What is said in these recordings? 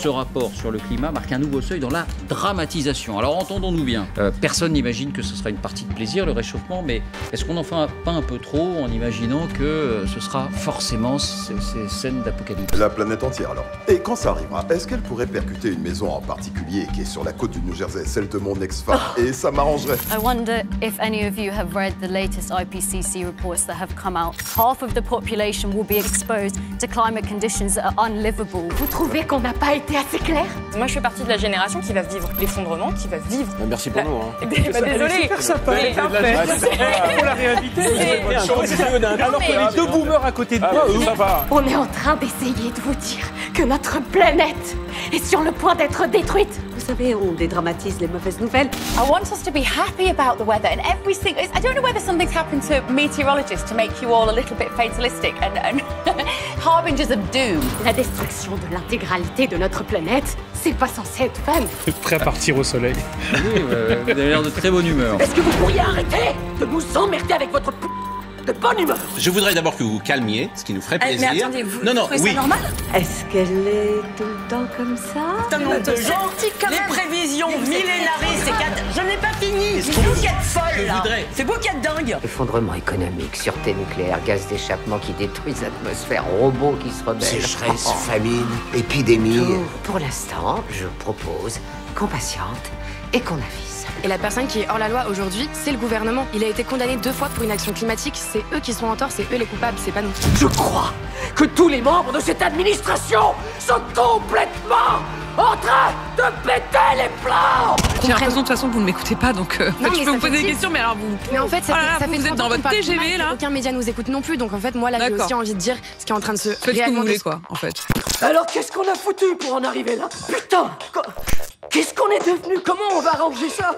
Ce rapport sur le climat marque un nouveau seuil dans la dramatisation. Alors entendons-nous bien, personne n'imagine que ce sera une partie de plaisir, le réchauffement, mais est-ce qu'on n'en fait pas un peu trop en imaginant que ce sera forcément ces scènes d'apocalypse? La planète entière alors. Et quand ça arrivera, est-ce qu'elle pourrait percuter une maison en particulier qui est sur la côte du New Jersey, celle de mon ex-femme, et ça m'arrangerait? I wonder if any of you have read the latest IPCC reports that have come out. Half of the population will be exposed to climate conditions that are unlivable. Vous trouvez qu'on n'a pas été assez clair? Moi, je fais partie de la génération qui va vivre l'effondrement, qui va vivre. Merci pour nous. Hein. Désolé. Super sympa. Faut la réinviter. Alors qu'on est deux boomers à côté de moi. On est en train d'essayer de vous dire que notre planète est sur le point d'être détruite. Vous savez, on dédramatise les mauvaises nouvelles. I want us to be happy about the weather and everything. I don't know whether something's happened to meteorologists to make you all a little bit fatalistic and harbingers of doom. La destruction de l'intégralité de notre planète, c'est pas censé être fun. Prêt à partir au soleil. Oui, vous avez l'air de très bonne humeur. Est-ce que vous pourriez arrêter de nous emmerder avec votre de bonne humeur? Je voudrais d'abord que vous vous calmiez, ce qui nous ferait plaisir. Mais attendez, vous non, trouvez ça normal? Est-ce qu'elle est tout le temps comme ça? Un nombre de gens, les prévisions millénaristes, je n'ai pas fini. C'est vous qui êtes folle, là. C'est vous qui êtes dingue. Effondrement économique, sûreté nucléaire, gaz d'échappement qui détruisent l'atmosphère, robots qui se rebellent. Sécheresse, famine, épidémie. Pour l'instant, je propose qu'on patiente et qu'on avise. Et la personne qui est hors la loi aujourd'hui, c'est le gouvernement. Il a été condamné 2 fois pour une action climatique. C'est eux qui sont en tort, c'est eux les coupables, c'est pas nous. Je crois que tous les membres de cette administration sont complètement en train de péter les plombs. J'ai l'impression de toute façon que vous ne m'écoutez pas, donc Non, je mais peux vous ça poser fait des questions, mais alors vous... Mais en fait, ça fait vous êtes dans votre TGV, là. Aucun média nous écoute non plus, donc en fait, moi, là, j'ai aussi envie de dire ce qui est en train de se... Faites ce que vous voulez, quoi, en fait. Alors qu'est-ce qu'on a foutu pour en arriver là? Putain! Qu'est-ce qu'on est devenu? Comment on va arranger ça?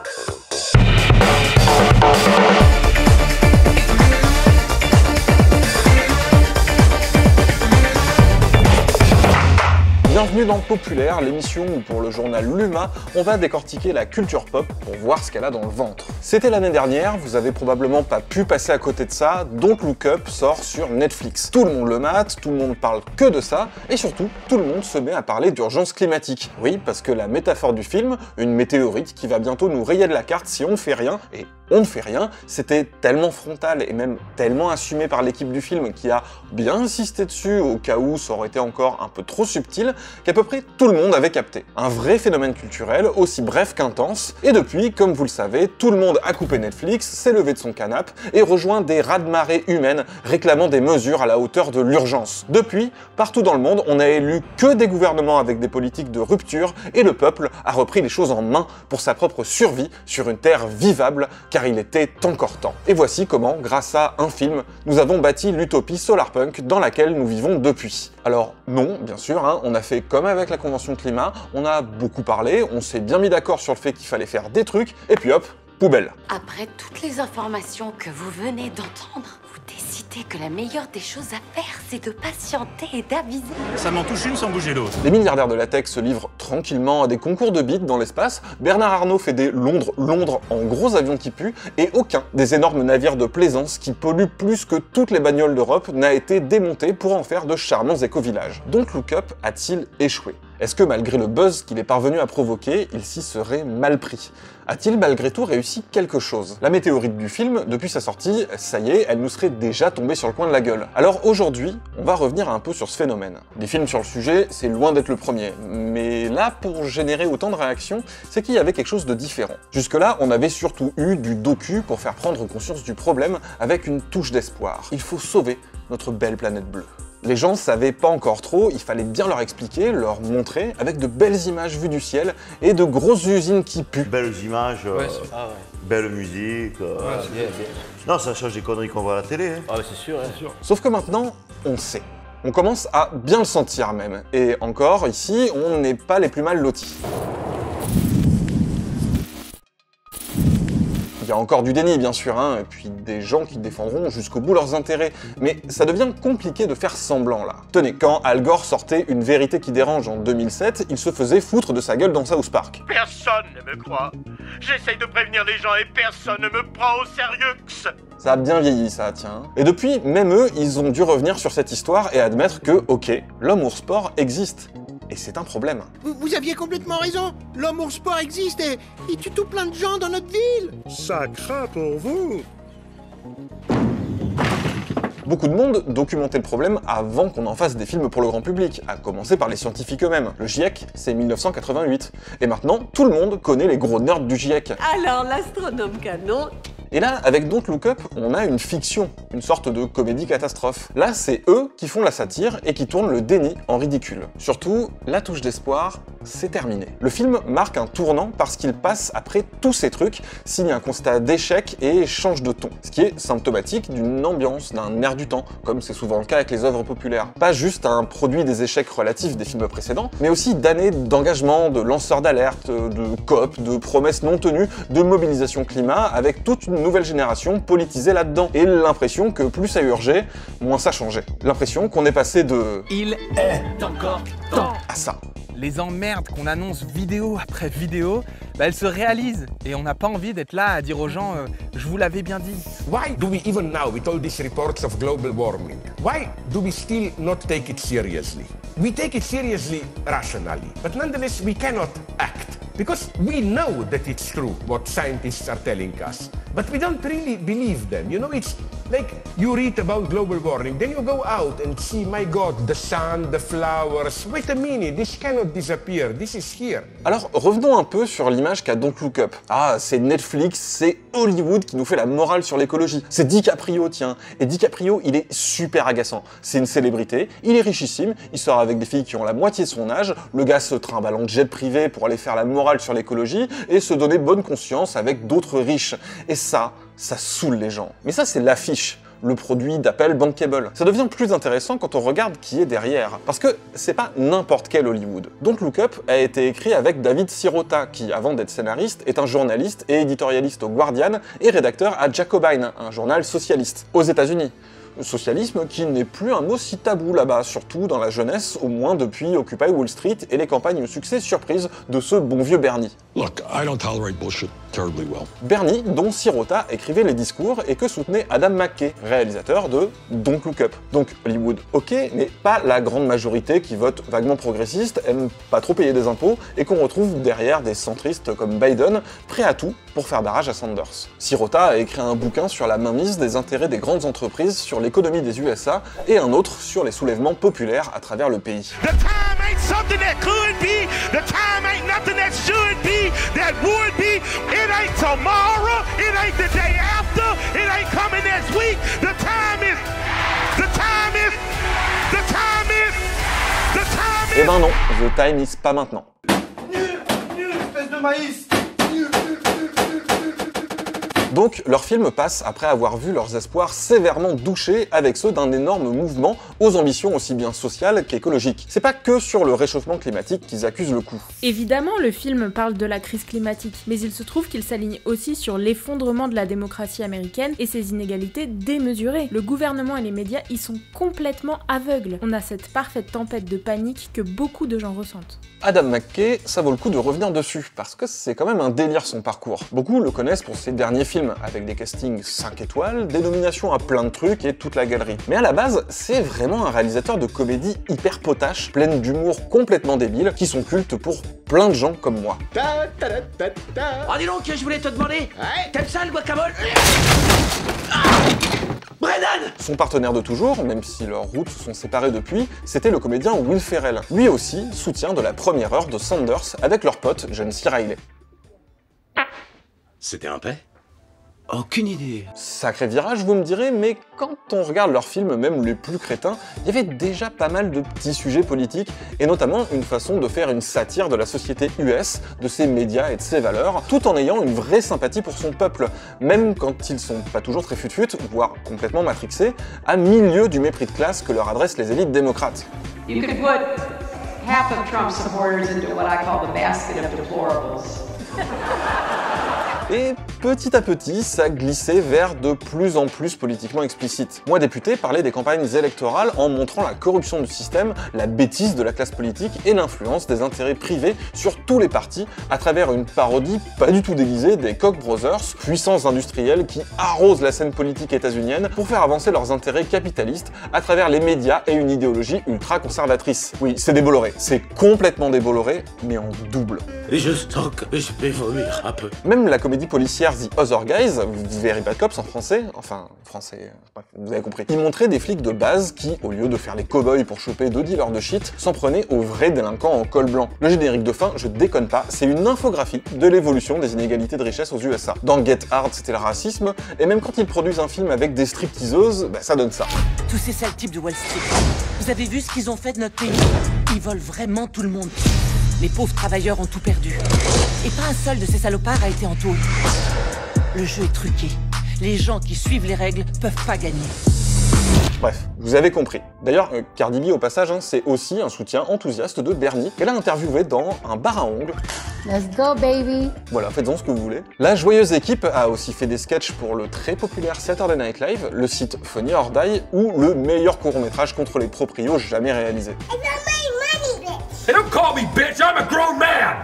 Bienvenue dans Populaire, l'émission où pour le journal Luma, on va décortiquer la culture pop pour voir ce qu'elle a dans le ventre. C'était l'année dernière, vous avez probablement pas pu passer à côté de ça, Don't Look Up sort sur Netflix. Tout le monde le mate, tout le monde parle que de ça, et surtout, tout le monde se met à parler d'urgence climatique. Oui, parce que la métaphore du film, une météorite qui va bientôt nous rayer de la carte si on ne fait rien, et on ne fait rien, c'était tellement frontal et même tellement assumé par l'équipe du film qui a bien insisté dessus au cas où ça aurait été encore un peu trop subtil, qu'à peu près tout le monde avait capté. Un vrai phénomène culturel, aussi bref qu'intense, et depuis, comme vous le savez, tout le monde a coupé Netflix, s'est levé de son canapé et rejoint des raz-de-marée humaines réclamant des mesures à la hauteur de l'urgence. Depuis, partout dans le monde, on a élu que des gouvernements avec des politiques de rupture et le peuple a repris les choses en main pour sa propre survie sur une terre vivable, car il était encore temps. Et voici comment, grâce à un film, nous avons bâti l'utopie solarpunk dans laquelle nous vivons depuis. Alors non, bien sûr, hein, on a fait comme avec la Convention climat, on a beaucoup parlé, on s'est bien mis d'accord sur le fait qu'il fallait faire des trucs, et puis hop, poubelle. Après toutes les informations que vous venez d'entendre, vous décidez que la meilleure des choses à faire, c'est de patienter et d'aviser. Ça m'en touche une sans bouger l'autre. Les milliardaires de la tech se livrent tranquillement à des concours de beats dans l'espace, Bernard Arnault fait des Londres en gros avions qui puent, et aucun des énormes navires de plaisance qui polluent plus que toutes les bagnoles d'Europe n'a été démonté pour en faire de charmants éco-villages. Don't Look Up a-t-il échoué? Est-ce que malgré le buzz qu'il est parvenu à provoquer, il s'y serait mal pris? A-t-il malgré tout réussi quelque chose? La météorite du film, depuis sa sortie, ça y est, elle nous serait déjà tombée sur le coin de la gueule. Alors aujourd'hui, on va revenir un peu sur ce phénomène. Des films sur le sujet, c'est loin d'être le premier. Mais là, pour générer autant de réactions, c'est qu'il y avait quelque chose de différent. Jusque-là, on avait surtout eu du docu pour faire prendre conscience du problème avec une touche d'espoir. Il faut sauver notre belle planète bleue. Les gens savaient pas encore trop, il fallait bien leur expliquer, leur montrer, avec de belles images vues du ciel et de grosses usines qui puent. Belles images, belle musique. Non, ça change des conneries qu'on voit à la télé. Hein. Ah c'est sûr, c'est sûr. Sauf que maintenant, on sait. On commence à bien le sentir même. Et encore, ici, on n'est pas les plus mal lotis. Il y a encore du déni, bien sûr, hein, et puis des gens qui défendront jusqu'au bout leurs intérêts. Mais ça devient compliqué de faire semblant, là. Tenez, quand Al Gore sortait Une vérité qui dérange en 2007, il se faisait foutre de sa gueule dans South Park. Personne ne me croit. J'essaye de prévenir les gens et personne ne me prend au sérieux. Ça a bien vieilli, ça, tiens. Et depuis, même eux, ils ont dû revenir sur cette histoire et admettre que, ok, l'homme ours sport existe. et c'est un problème. Vous aviez complètement raison. L'homme ours sport existe et il tue tout plein de gens dans notre ville. Ça craint pour vous. Beaucoup de monde documentait le problème avant qu'on en fasse des films pour le grand public, à commencer par les scientifiques eux-mêmes. Le GIEC, c'est 1988. Et maintenant, tout le monde connaît les gros nerds du GIEC. Alors, l'astronome canon... Et là, avec Don't Look Up, on a une fiction, une sorte de comédie catastrophe. Là, c'est eux qui font la satire et qui tournent le déni en ridicule. Surtout, la touche d'espoir, c'est terminé. Le film marque un tournant parce qu'il passe après tous ces trucs, signe un constat d'échec et change de ton. Ce qui est symptomatique d'une ambiance, d'un air du temps, comme c'est souvent le cas avec les œuvres populaires. Pas juste un produit des échecs relatifs des films précédents, mais aussi d'années d'engagement, de lanceurs d'alerte, de COP, de promesses non tenues, de mobilisation climat, avec toute une nouvelle génération politisée là-dedans. Et l'impression que plus ça urgeait, moins ça changeait. L'impression qu'on est passé de... Il est encore temps à ça. Les emmerdes qu'on annonce vidéo après vidéo, elles se réalisent. Et on n'a pas envie d'être là à dire aux gens je vous l'avais bien dit. Why do we even now, with all these reports of global warming, why do we still not take it seriously? We take it seriously rationally, but nonetheless we cannot act. Because we know that it's true, what scientists are telling us. But we don't really believe them. You know, it's like you read about global warming, then you go out and see, my God, the sun, the flowers. Wait a minute, this cannot disappear, this is here. Alors, revenons un peu sur l'image qu'a Don't Look Up. Ah, c'est Netflix, c'est Hollywood qui nous fait la morale sur l'écologie. C'est DiCaprio, tiens. Et DiCaprio, il est super agaçant. C'est une célébrité, il est richissime, il sort avec des filles qui ont la moitié de son âge, le gars se trimballe en jet privé pour aller faire la morale sur l'écologie et se donner bonne conscience avec d'autres riches. Et ça saoule les gens. Mais ça, c'est l'affiche, le produit d'appel bankable. Ça devient plus intéressant quand on regarde qui est derrière. Parce que c'est pas n'importe quel Hollywood. Don't Look Up a été écrit avec David Sirota, qui, avant d'être scénariste, est un journaliste et éditorialiste au Guardian et rédacteur à Jacobin, un journal socialiste, aux États-Unis. Socialisme qui n'est plus un mot si tabou là-bas, surtout dans la jeunesse, au moins depuis Occupy Wall Street et les campagnes au succès surprise de ce bon vieux Bernie. Look, I don't tolerate bullshit terribly well. Bernie, dont Sirota écrivait les discours et que soutenait Adam McKay, réalisateur de Don't Look Up. Donc Hollywood, ok, mais pas la grande majorité qui vote vaguement progressiste, aime pas trop payer des impôts et qu'on retrouve derrière des centristes comme Biden, prêts à tout pour faire barrage à Sanders. Sirota a écrit un bouquin sur la mainmise des intérêts des grandes entreprises sur l'économie des USA et un autre sur les soulèvements populaires à travers le pays. The time ain't something that could be. The time ain't nothing that should be. That would be. It ain't tomorrow. It ain't the day after. It ain't coming next week. The time is. The time is. The time is. The time is. Eh ben non, the time is pas maintenant. Nul, espèce de maïs. Donc, leur film passe après avoir vu leurs espoirs sévèrement douchés avec ceux d'un énorme mouvement aux ambitions aussi bien sociales qu'écologiques. C'est pas que sur le réchauffement climatique qu'ils accusent le coup. Évidemment, le film parle de la crise climatique, mais il se trouve qu'il s'aligne aussi sur l'effondrement de la démocratie américaine et ses inégalités démesurées. Le gouvernement et les médias y sont complètement aveugles. On a cette parfaite tempête de panique que beaucoup de gens ressentent. Adam McKay, ça vaut le coup de revenir dessus, parce que c'est quand même un délire son parcours. Beaucoup le connaissent pour ses derniers films, avec des castings 5 étoiles, des nominations à plein de trucs et toute la galerie. Mais à la base, c'est vraiment un réalisateur de comédie hyper potache, pleine d'humour complètement débile, qui sont cultes pour plein de gens comme moi. Oh dis donc, je voulais te demander, t'aimes ça le guacamole? Brennan! Son partenaire de toujours, même si leurs routes se sont séparées depuis, c'était le comédien Will Ferrell. Lui aussi, soutien de la première heure de Sanders avec leur pote John C. Reilly. C'était un paix? Aucune idée. Sacré virage, vous me direz, mais quand on regarde leurs films, même les plus crétins, il y avait déjà pas mal de petits sujets politiques, et notamment une façon de faire une satire de la société US, de ses médias et de ses valeurs, tout en ayant une vraie sympathie pour son peuple, même quand ils sont pas toujours très fut-fut, voire complètement matrixés, à milieu du mépris de classe que leur adressent les élites démocrates. You could put half of Trump's supporters into what I call the basket of deplorables. Et petit à petit, ça glissait vers de plus en plus politiquement explicite. Moi, député, parlais des campagnes électorales en montrant la corruption du système, la bêtise de la classe politique et l'influence des intérêts privés sur tous les partis à travers une parodie pas du tout déguisée des Koch brothers, puissance industrielle qui arrose la scène politique états-unienne pour faire avancer leurs intérêts capitalistes à travers les médias et une idéologie ultra-conservatrice. Oui, c'est des Bolloré, c'est complètement des Bolloré, mais en double. Et je sens que je vais vomir un peu. Même la comédie policière The Other Guys, Very Bad Cops en français, vous avez compris, il montrait des flics de base qui, au lieu de faire les cow-boys pour choper 2 dealers de shit, s'en prenaient aux vrais délinquants en col blanc. Le générique de fin, je déconne pas, c'est une infographie de l'évolution des inégalités de richesse aux USA. Dans Get Hard, c'était le racisme, et même quand ils produisent un film avec des stripteaseuses, ça donne ça. Tous ces sales types de Wall Street, vous avez vu ce qu'ils ont fait de notre pays? Ils volent vraiment tout le monde. Les pauvres travailleurs ont tout perdu. Et pas un seul de ces salopards a été en taule. Le jeu est truqué. Les gens qui suivent les règles peuvent pas gagner. Bref, vous avez compris. D'ailleurs, Cardi B, au passage, c'est aussi un soutien enthousiaste de Bernie, qu'elle a interviewé dans un bar à ongles. Let's go, baby! Voilà, faites-en ce que vous voulez. La joyeuse équipe a aussi fait des sketchs pour le très populaire Saturday Night Live, le site Funny or Die, ou le meilleur court-métrage contre les proprios jamais réalisé. Hey, don't call me bitch, I'm a grown man!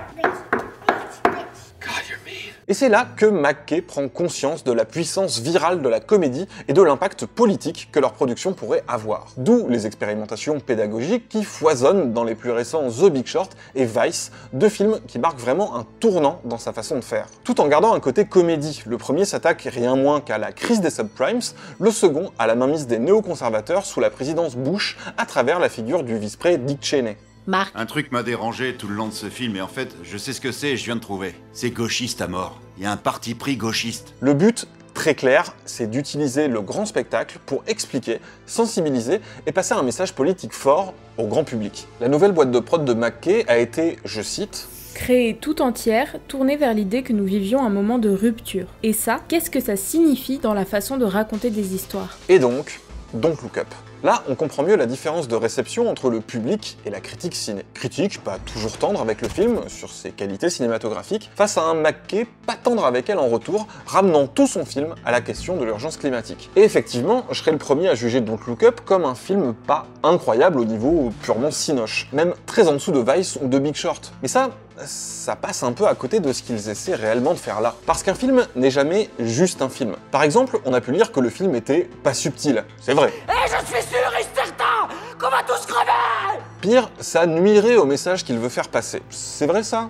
Et c'est là que McKay prend conscience de la puissance virale de la comédie et de l'impact politique que leur production pourrait avoir. D'où les expérimentations pédagogiques qui foisonnent dans les plus récents The Big Short et Vice, deux films qui marquent vraiment un tournant dans sa façon de faire. Tout en gardant un côté comédie, le premier s'attaque rien moins qu'à la crise des subprimes, le second à la mainmise des néoconservateurs sous la présidence Bush à travers la figure du vice-pré Dick Cheney. Marc. Un truc m'a dérangé tout le long de ce film et en fait, je sais ce que c'est et je viens de trouver. C'est gauchiste à mort. Il y a un parti pris gauchiste. Le but, très clair, c'est d'utiliser le grand spectacle pour expliquer, sensibiliser et passer un message politique fort au grand public. La nouvelle boîte de prod de McKay a été, je cite, créée tout entière, tournée vers l'idée que nous vivions un moment de rupture. Et ça, qu'est-ce que ça signifie dans la façon de raconter des histoires? Et donc, Don't Look Up. Là, on comprend mieux la différence de réception entre le public et la critique ciné. Critique pas toujours tendre avec le film, sur ses qualités cinématographiques, face à un McKay pas tendre avec elle en retour, ramenant tout son film à la question de l'urgence climatique. Et effectivement, je serais le premier à juger Don't Look Up comme un film pas incroyable au niveau purement cinoche, même très en dessous de Vice ou de Big Short. Mais ça passe un peu à côté de ce qu'ils essaient réellement de faire là. Parce qu'un film n'est jamais juste un film. Par exemple, on a pu lire que le film était pas subtil. C'est vrai. Et je suis sûr et certain qu'on va tous crever! Pire, ça nuirait au message qu'il veut faire passer. C'est vrai ça?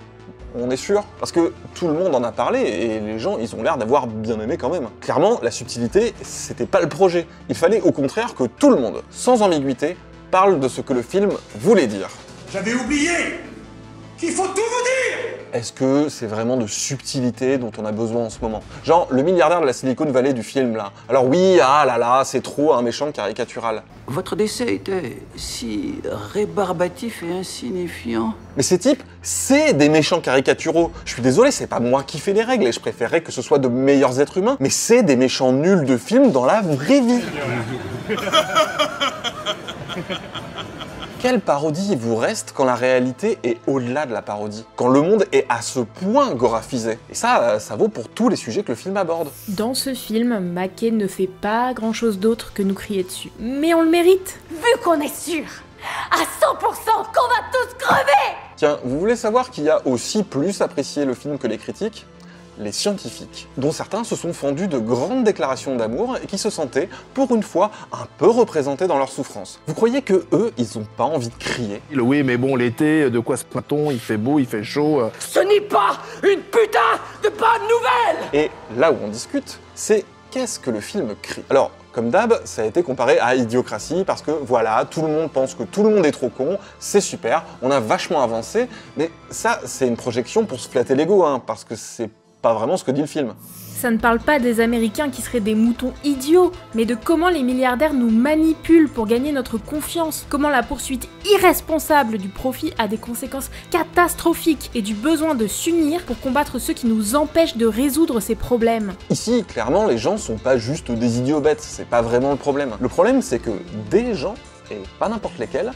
On est sûr? Parce que tout le monde en a parlé et les gens, ils ont l'air d'avoir bien aimé quand même. Clairement, la subtilité, c'était pas le projet. Il fallait au contraire que tout le monde, sans ambiguïté, parle de ce que le film voulait dire. J'avais oublié qu'il faut tout vous dire! Est-ce que c'est vraiment de subtilité dont on a besoin en ce moment? Genre, le milliardaire de la Silicon Valley du film, là. Alors oui, ah là là, c'est trop un méchant caricatural. Votre décès était si rébarbatif et insignifiant. Mais ces types, c'est des méchants caricaturaux. Je suis désolé, c'est pas moi qui fais les règles et je préférerais que ce soit de meilleurs êtres humains, mais c'est des méchants nuls de film dans la vraie vie. Quelle parodie vous reste quand la réalité est au-delà de la parodie? Quand le monde est à ce point gorafisé? Et ça vaut pour tous les sujets que le film aborde. Dans ce film, McKay ne fait pas grand-chose d'autre que nous crier dessus. Mais on le mérite! Vu qu'on est sûr, à 100% qu'on va tous crever! Tiens, vous voulez savoir qui a aussi plus apprécié le film que les critiques? Les scientifiques, dont certains se sont fendus de grandes déclarations d'amour et qui se sentaient, pour une fois, un peu représentés dans leur souffrance. Vous croyez que eux, ils ont pas envie de crier? Oui, mais bon, l'été, de quoi se plaint-on? Il fait beau, il fait chaud. Ce n'est pas une putain de bonne nouvelle! Et là où on discute, c'est qu'est-ce que le film crie? Alors, comme d'hab, ça a été comparé à Idiocratie parce que voilà, tout le monde pense que tout le monde est trop con, c'est super, on a vachement avancé, mais ça, c'est une projection pour se flatter l'ego, hein, parce que c'est pas vraiment ce que dit le film. Ça ne parle pas des Américains qui seraient des moutons idiots, mais de comment les milliardaires nous manipulent pour gagner notre confiance, comment la poursuite irresponsable du profit a des conséquences catastrophiques et du besoin de s'unir pour combattre ceux qui nous empêchent de résoudre ces problèmes. Ici, clairement, les gens sont pas juste des idiots bêtes, c'est pas vraiment le problème. Le problème, c'est que des gens, et pas n'importe lesquels,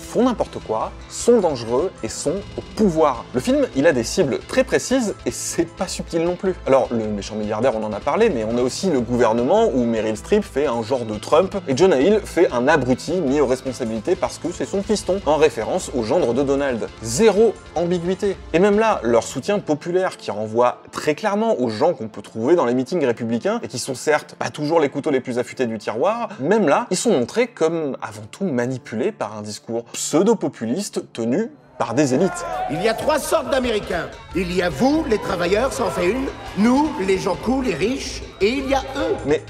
font n'importe quoi, sont dangereux et sont au pouvoir. Le film, il a des cibles très précises et c'est pas subtil non plus. Alors, le méchant milliardaire, on en a parlé, mais on a aussi le gouvernement où Meryl Streep fait un genre de Trump et Jonah Hill fait un abruti mis aux responsabilités parce que c'est son fiston, en référence au gendre de Donald. Zéro ambiguïté. Et même là, leur soutien populaire qui renvoie très clairement aux gens qu'on peut trouver dans les meetings républicains et qui sont certes pas toujours les couteaux les plus affûtés du tiroir, même là, ils sont montrés comme avant tout manipulés par un discours pseudo-populiste tenu par des élites. Il y a 3 sortes d'Américains. Il y a vous, les travailleurs, ça en fait une. Nous, les gens cool, les riches. Et il y a eux. Mais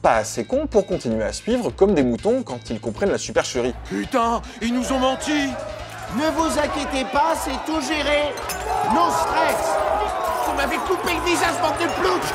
pas assez cons pour continuer à suivre comme des moutons quand ils comprennent la supercherie. Putain, ils nous ont menti. Ne vous inquiétez pas, c'est tout géré. No stress. Vous m'avez coupé le visage, bande de ploucs.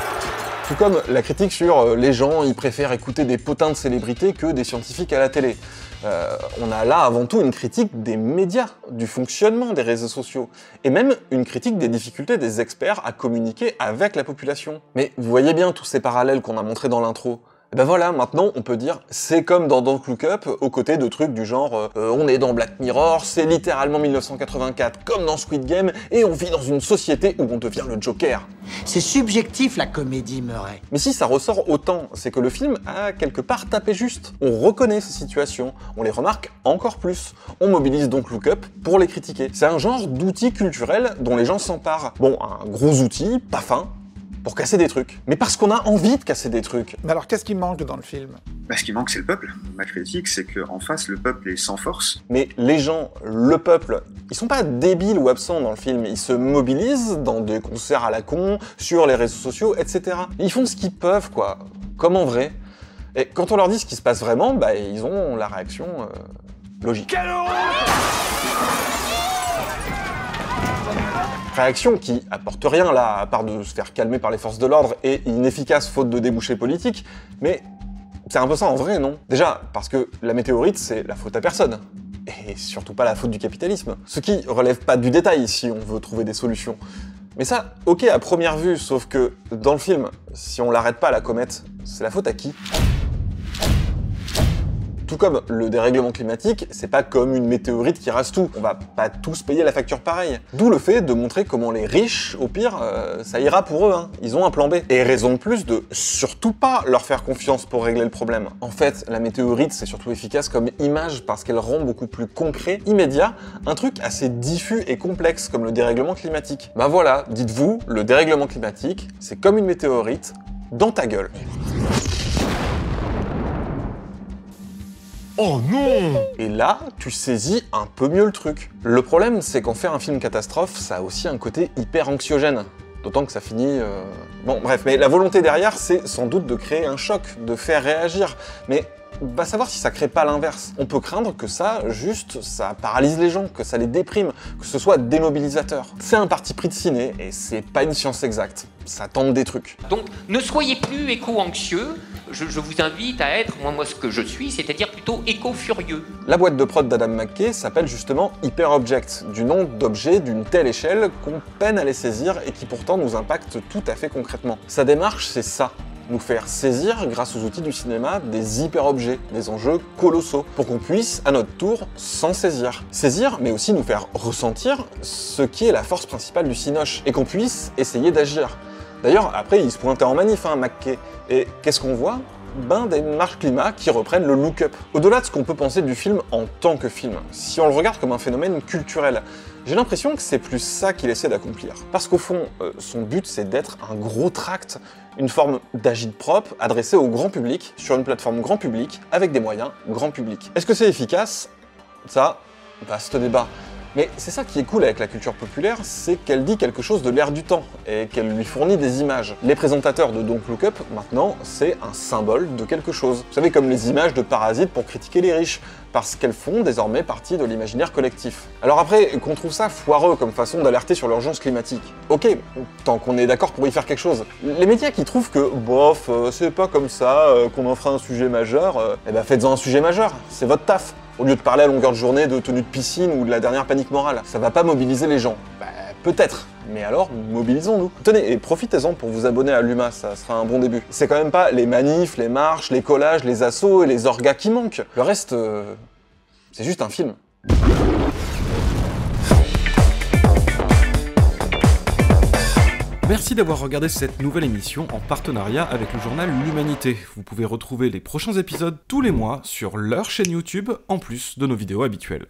Tout comme la critique sur les gens, ils préfèrent écouter des potins de célébrités que des scientifiques à la télé. On a là avant tout une critique des médias, du fonctionnement des réseaux sociaux, et même une critique des difficultés des experts à communiquer avec la population. Mais vous voyez bien tous ces parallèles qu'on a montrés dans l'intro. Et ben voilà, maintenant on peut dire c'est comme dans Don't Look Up, aux côtés de trucs du genre on est dans Black Mirror, c'est littéralement 1984 comme dans Squid Game, et on vit dans une société où on devient le Joker. C'est subjectif la comédie, Murray. Mais si ça ressort autant, c'est que le film a quelque part tapé juste. On reconnaît ces situations, on les remarque encore plus. On mobilise Don't Look Up pour les critiquer. C'est un genre d'outil culturel dont les gens s'emparent. Bon, un gros outil, pas fin, pour casser des trucs. Mais parce qu'on a envie de casser des trucs. Mais alors qu'est-ce qui manque dans le film? Ce qui manque, c'est le peuple. Ma critique, c'est qu'en face, le peuple est sans force. Mais les gens, le peuple, ils sont pas débiles ou absents dans le film. Ils se mobilisent dans des concerts à la con, sur les réseaux sociaux, etc. Ils font ce qu'ils peuvent, quoi. Comme en vrai. Et quand on leur dit ce qui se passe vraiment, bah ils ont la réaction logique. Réaction qui apporte rien là, à part de se faire calmer par les forces de l'ordre et inefficace faute de débouchés politiques, mais c'est un peu ça en vrai, non? Déjà, parce que la météorite, c'est la faute à personne. Et surtout pas la faute du capitalisme. Ce qui relève pas du détail si on veut trouver des solutions. Mais ça, ok à première vue, sauf que dans le film, si on l'arrête pas la comète, c'est la faute à qui? Tout comme le dérèglement climatique, c'est pas comme une météorite qui rase tout. On va pas tous payer la facture pareil. D'où le fait de montrer comment les riches, au pire, ça ira pour eux, hein. Ils ont un plan B. Et raison de plus de surtout pas leur faire confiance pour régler le problème. En fait, la météorite, c'est surtout efficace comme image parce qu'elle rend beaucoup plus concret, immédiat, un truc assez diffus et complexe comme le dérèglement climatique. Bah voilà, dites-vous, le dérèglement climatique, c'est comme une météorite dans ta gueule. Oh non! Et là, tu saisis un peu mieux le truc. Le problème, c'est qu'en faire un film catastrophe, ça a aussi un côté hyper anxiogène. D'autant que ça finit... Bon, bref, mais la volonté derrière, c'est sans doute de créer un choc, de faire réagir. Mais va savoir si ça crée pas l'inverse. On peut craindre que ça, juste, ça paralyse les gens, que ça les déprime, que ce soit démobilisateur. C'est un parti pris de ciné, et c'est pas une science exacte. Ça tente des trucs. Donc, ne soyez plus éco-anxieux. Je vous invite à être, moi ce que je suis, c'est-à-dire plutôt éco-furieux. La boîte de prod d'Adam McKay s'appelle justement Hyper Object, du nom d'objets d'une telle échelle qu'on peine à les saisir et qui pourtant nous impactent tout à fait concrètement. Sa démarche, c'est ça. Nous faire saisir, grâce aux outils du cinéma, des hyper-objets, des enjeux colossaux, pour qu'on puisse, à notre tour, s'en saisir. Saisir, mais aussi nous faire ressentir ce qui est la force principale du cinoche, et qu'on puisse essayer d'agir. D'ailleurs, après, il se pointait en manif, hein, McKay. Et qu'est-ce qu'on voit? Ben, des marches climat qui reprennent le look-up. Au-delà de ce qu'on peut penser du film en tant que film, si on le regarde comme un phénomène culturel, j'ai l'impression que c'est plus ça qu'il essaie d'accomplir. Parce qu'au fond, son but, c'est d'être un gros tract, une forme d'agite-propre adressée au grand public, sur une plateforme grand public, avec des moyens grand public. Est-ce que c'est efficace? Ça, vaste débat. Mais c'est ça qui est cool avec la culture populaire, c'est qu'elle dit quelque chose de l'air du temps, et qu'elle lui fournit des images. Les présentateurs de Don't Look Up, maintenant, c'est un symbole de quelque chose. Vous savez, comme les images de Parasite pour critiquer les riches, parce qu'elles font désormais partie de l'imaginaire collectif. Alors après, qu'on trouve ça foireux comme façon d'alerter sur l'urgence climatique. Ok, tant qu'on est d'accord pour y faire quelque chose. Les médias qui trouvent que, bof, c'est pas comme ça qu'on en fera un sujet majeur, eh ben faites-en un sujet majeur, c'est votre taf. Au lieu de parler à longueur de journée de tenue de piscine ou de la dernière panique morale. Ça va pas mobiliser les gens. Bah, peut-être. Mais alors, mobilisons-nous. Tenez, et profitez-en pour vous abonner à Luma, ça sera un bon début. C'est quand même pas les manifs, les marches, les collages, les assauts et les orgas qui manquent. Le reste, c'est juste un film. Merci d'avoir regardé cette nouvelle émission en partenariat avec le journal L'Humanité. Vous pouvez retrouver les prochains épisodes tous les mois sur leur chaîne YouTube, en plus de nos vidéos habituelles.